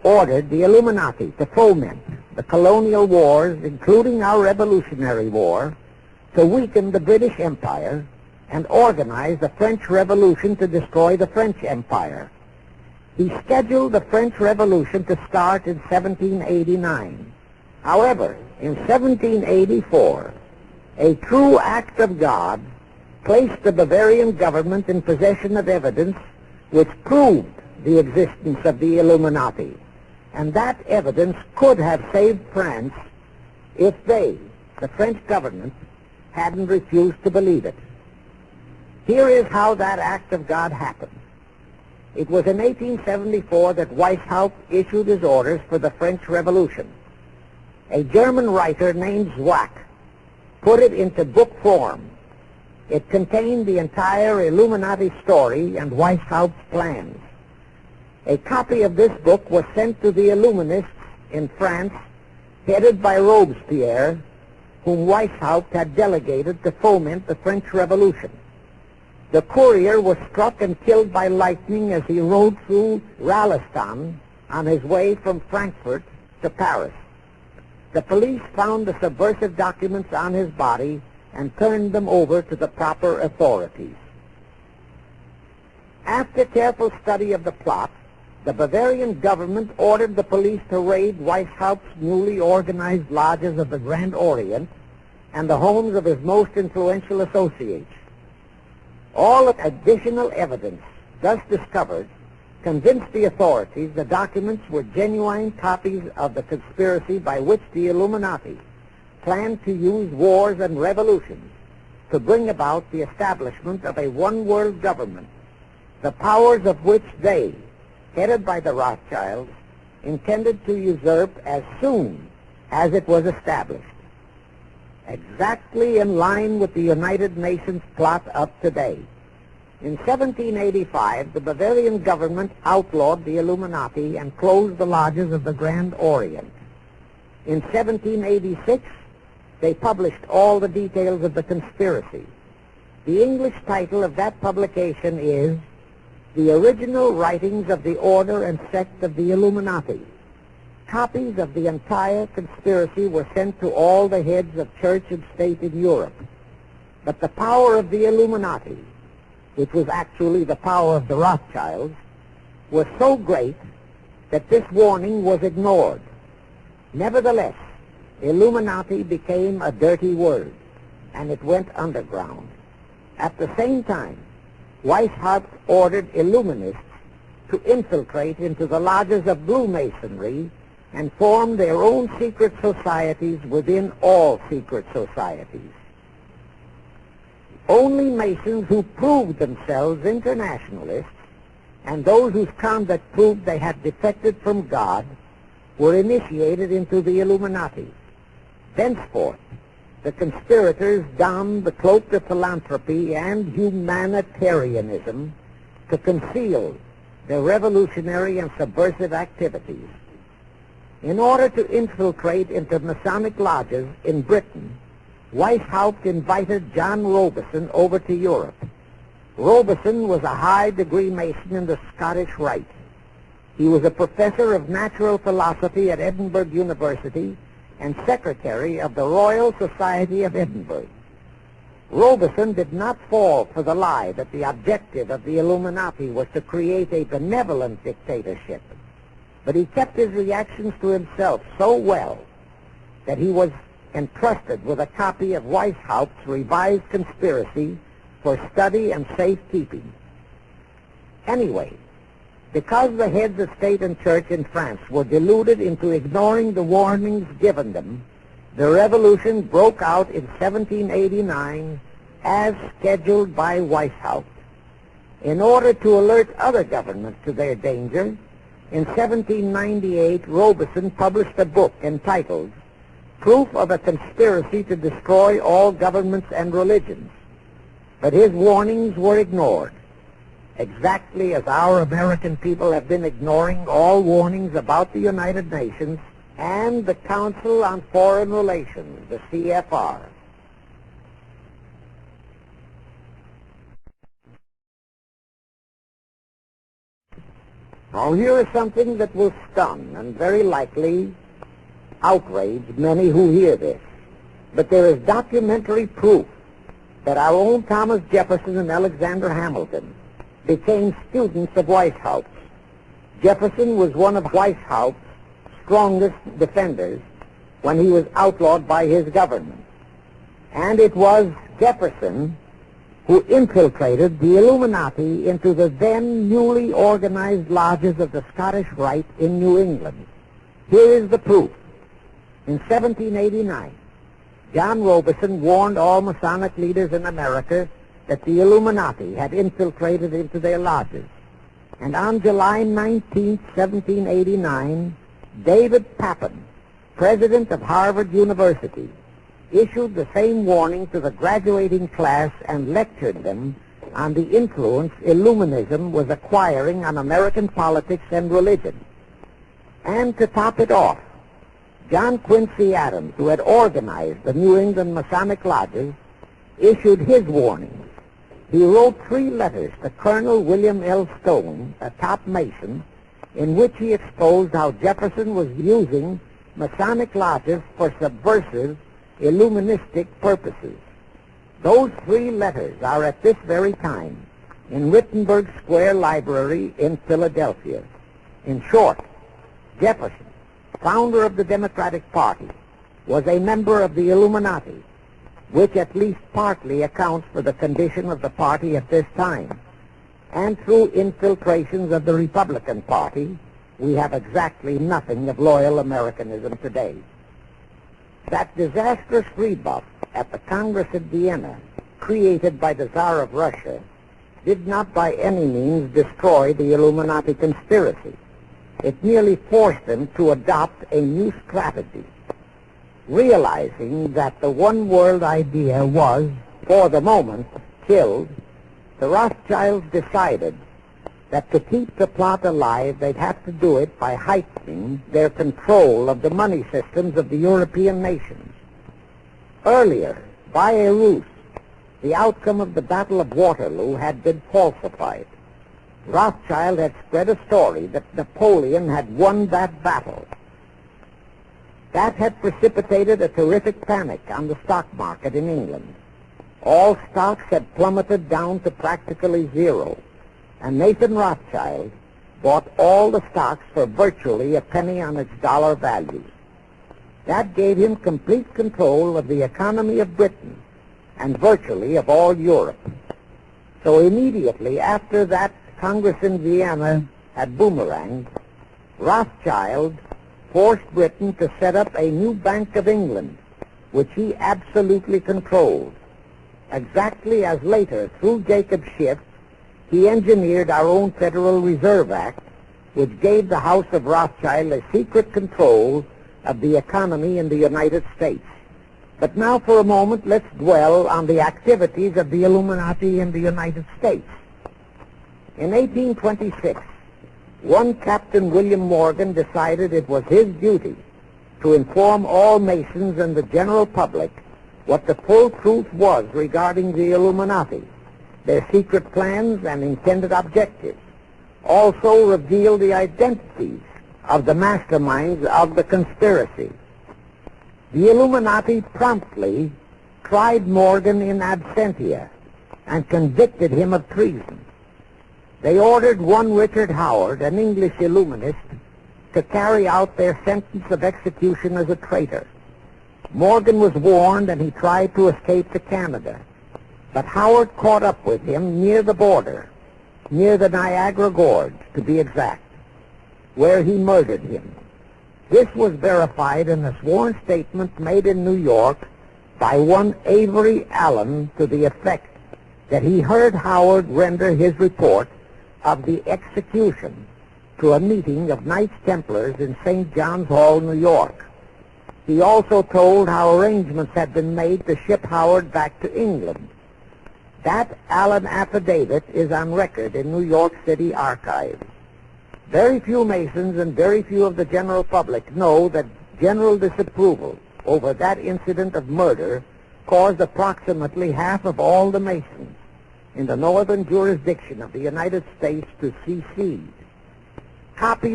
ordered the Illuminati to foment the colonial wars, including our Revolutionary War, to weaken the British Empire and organize the French Revolution to destroy the French Empire. He scheduled the French Revolution to start in 1789. However, in 1784, a true act of God placed the Bavarian government in possession of evidence which proved the existence of the Illuminati, and that evidence could have saved France if they, the French government, hadn't refused to believe it. Here is how that act of God happened. It was in 1874 that Weishaupt issued his orders for the French Revolution. A German writer named Zwack put it into book form. It contained the entire Illuminati story and Weishaupt's plans. A copy of this book was sent to the Illuminists in France, headed by Robespierre, whom Weishaupt had delegated to foment the French Revolution. The courier was struck and killed by lightning as he rode through Ralston on his way from Frankfurt to Paris. The police found the subversive documents on his body and turned them over to the proper authorities. After careful study of the plot, the Bavarian government ordered the police to raid Weishaupt's newly organized lodges of the Grand Orient and the homes of his most influential associates. All additional evidence thus discovered convinced the authorities the documents were genuine copies of the conspiracy by which the Illuminati planned to use wars and revolutions to bring about the establishment of a one-world government, the powers of which they, headed by the Rothschilds, intended to usurp as soon as it was established. Exactly in line with the United Nations plot of today. In 1785, the Bavarian government outlawed the Illuminati and closed the lodges of the Grand Orient. In 1786, they published all the details of the conspiracy. The English title of that publication is The Original Writings of the Order and Sect of the Illuminati. Copies of the entire conspiracy were sent to all the heads of church and state in Europe. But the power of the Illuminati, which was actually the power of the Rothschilds, was so great that this warning was ignored. Nevertheless, Illuminati became a dirty word, and it went underground. At the same time, Weishaupt ordered Illuminists to infiltrate into the lodges of Blue Masonry and form their own secret societies within all secret societies. Only Masons who proved themselves internationalists and those whose conduct proved they had defected from God were initiated into the Illuminati. Thenceforth, the conspirators donned the cloak of philanthropy and humanitarianism to conceal their revolutionary and subversive activities. In order to infiltrate into Masonic lodges in Britain, Weishaupt invited John Robison over to Europe. Robison was a high-degree Mason in the Scottish Rite. He was a professor of natural philosophy at Edinburgh University and secretary of the Royal Society of Edinburgh. Robison did not fall for the lie that the objective of the Illuminati was to create a benevolent dictatorship, but he kept his reactions to himself so well that he was entrusted with a copy of Weishaupt's revised conspiracy for study and safekeeping. Anyway, because the heads of state and church in France were deluded into ignoring the warnings given them, the revolution broke out in 1789 as scheduled by Weishaupt. In order to alert other governments to their danger, in 1798 Robison published a book entitled Proof of a Conspiracy to Destroy All Governments and Religions. But his warnings were ignored, exactly as our American people have been ignoring all warnings about the United Nations and the Council on Foreign Relations, the CFR. Now, here is something that will stun and very likely outrage many who hear this. But there is documentary proof that our own Thomas Jefferson and Alexander Hamilton became students of Weishaupt. Jefferson was one of Weishaupt's strongest defenders when he was outlawed by his government. And it was Jefferson who infiltrated the Illuminati into the then newly organized lodges of the Scottish Rite in New England. Here is the proof. In 1789, John Robeson warned all Masonic leaders in America that the Illuminati had infiltrated into their lodges. And on July 19, 1789, David Papin, president of Harvard University, issued the same warning to the graduating class and lectured them on the influence Illuminism was acquiring on American politics and religion. And to top it off, John Quincy Adams, who had organized the New England Masonic lodges, issued his warnings. He wrote 3 letters to Colonel William L. Stone, a top Mason, in which he exposed how Jefferson was using Masonic lodges for subversive, Illuministic purposes. Those 3 letters are at this very time in Wittenberg Square Library in Philadelphia. In short, Jefferson, founder of the Democratic Party, was a member of the Illuminati, which at least partly accounts for the condition of the party at this time. And through infiltrations of the Republican Party, we have exactly nothing of loyal Americanism today. That disastrous rebuff at the Congress at Vienna, created by the Tsar of Russia, did not by any means destroy the Illuminati conspiracy. It merely forced them to adopt a new strategy. Realizing that the one world idea was, for the moment, killed, the Rothschilds decided that to keep the plot alive, they'd have to do it by heightening their control of the money systems of the European nations. Earlier, by a ruse, the outcome of the Battle of Waterloo had been falsified. Rothschild had spread a story that Napoleon had won that battle. That had precipitated a terrific panic on the stock market in England. All stocks had plummeted down to practically zero, and Nathan Rothschild bought all the stocks for virtually a penny on its dollar value. That gave him complete control of the economy of Britain and virtually of all Europe. So immediately after that Congress in Vienna had boomeranged, Rothschild forced Britain to set up a new Bank of England, which he absolutely controlled. Exactly as later, through Jacob Schiff, he engineered our own Federal Reserve Act, which gave the House of Rothschild a secret control of the economy in the United States. But now for a moment, let's dwell on the activities of the Illuminati in the United States. In 1826, one Captain William Morgan decided it was his duty to inform all Masons and the general public what the full truth was regarding the Illuminati, their secret plans and intended objectives. Also reveal the identities of the masterminds of the conspiracy. The Illuminati promptly tried Morgan in absentia and convicted him of treason. They ordered one Richard Howard, an English Illuminist, to carry out their sentence of execution as a traitor. Morgan was warned and he tried to escape to Canada. But Howard caught up with him near the border, near the Niagara Gorge, to be exact, where he murdered him. This was verified in a sworn statement made in New York by one Avery Allen to the effect that he heard Howard render his report of the execution to a meeting of Knights Templars in St. John's Hall, New York. He also told how arrangements had been made to ship Howard back to England. That Allen affidavit is on record in New York City archives. Very few Masons and very few of the general public know that general disapproval over that incident of murder caused approximately half of all the Masons in the northern jurisdiction of the United States to secede. copy